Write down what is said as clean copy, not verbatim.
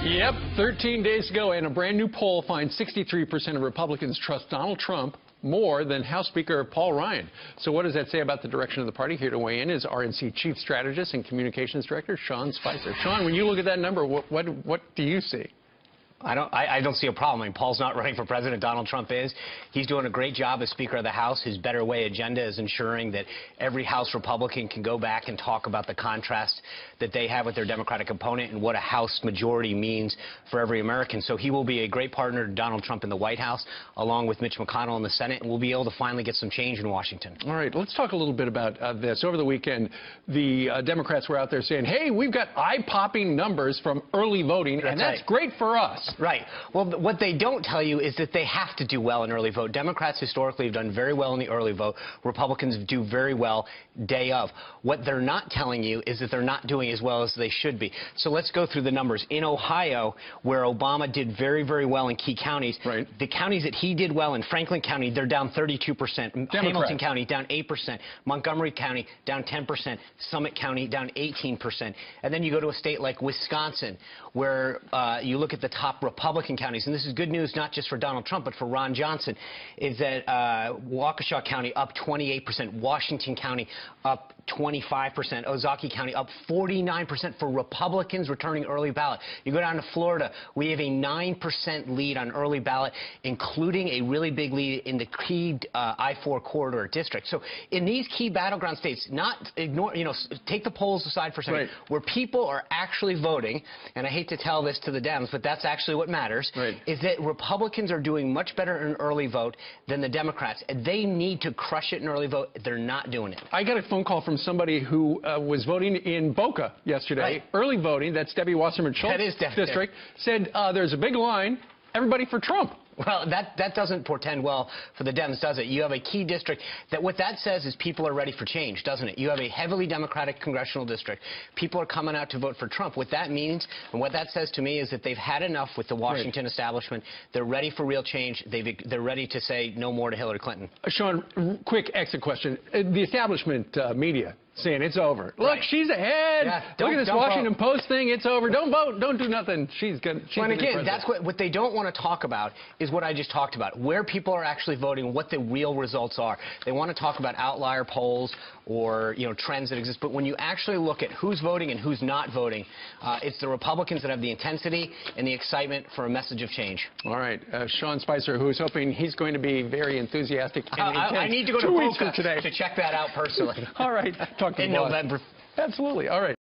Yep, 13 days ago, and a brand new poll finds 63% of Republicans trust Donald Trump more than House Speaker Paul Ryan. So what does that say about the direction of the party? Here to weigh in is RNC Chief Strategist and Communications Director Sean Spicer. Sean, when you look at that number, what do you see? I don't see a problem. I mean, Paul's not running for president. Donald Trump is. He's doing a great job as Speaker of the House. His Better Way agenda is ensuring that every House Republican can go back and talk about the contrast that they have with their Democratic opponent and what a House majority means for every American. So he will be a great partner to Donald Trump in the White House, along with Mitch McConnell in the Senate, and we'll be able to finally get some change in Washington. All right, let's talk a little bit about this. Over the weekend, the Democrats were out there saying, hey, we've got eye-popping numbers from early voting, and that's great for us. Right. Well, what they don't tell you is that they have to do well in early vote. Democrats historically have done very well in the early vote. Republicans do very well day of. What they're not telling you is that they're not doing as well as they should be. So let's go through the numbers. In Ohio, where Obama did very, very well in key counties, the counties that he did well in, Franklin County, they're down 32%. Hamilton County, down 8%. Montgomery County, down 10%. Summit County, down 18%. And then you go to a state like Wisconsin, where you look at the top Republican counties, and this is good news not just for Donald Trump, but for Ron Johnson, is that Waukesha County up 28%, Washington County up 25%, Ozaukee County up 49% for Republicans returning early ballot. You go down to Florida, we have a 9% lead on early ballot, including a really big lead in the key I-4 corridor district. So in these key battleground states, not ignore, take the polls aside for a second, where people are actually voting, and I hate to tell this to the Dems, but that's actually what matters, is that Republicans are doing much better in early vote than the Democrats. They need to crush it in early vote. They're not doing it. I got a phone call from somebody who was voting in Boca yesterday. Early voting, that's Debbie Wasserman Schultz's district, said there's a big line, everybody for Trump. Well, that doesn't portend well for the Dems, does it? You have a key district that what that says is people are ready for change, doesn't it? You have a heavily Democratic congressional district. People are coming out to vote for Trump. What that means and what that says to me is that they've had enough with the Washington establishment. They're ready for real change. They're ready to say no more to Hillary Clinton. Sean, quick exit question. The establishment media saying it's over. Look, she's ahead. Look at this Washington Post thing. It's over. Don't vote. Don't do nothing. She's good. And again, that's what they don't want to talk about is what I just talked about, where people are actually voting, what the real results are. They want to talk about outlier polls or trends that exist. But when you actually look at who's voting and who's not voting, it's the Republicans that have the intensity and the excitement for a message of change. All right. Sean Spicer, who's hoping he's going to be very enthusiastic and intense. I need to go to Boca to check that out personally. All right. Talk to you in November. Absolutely. All right.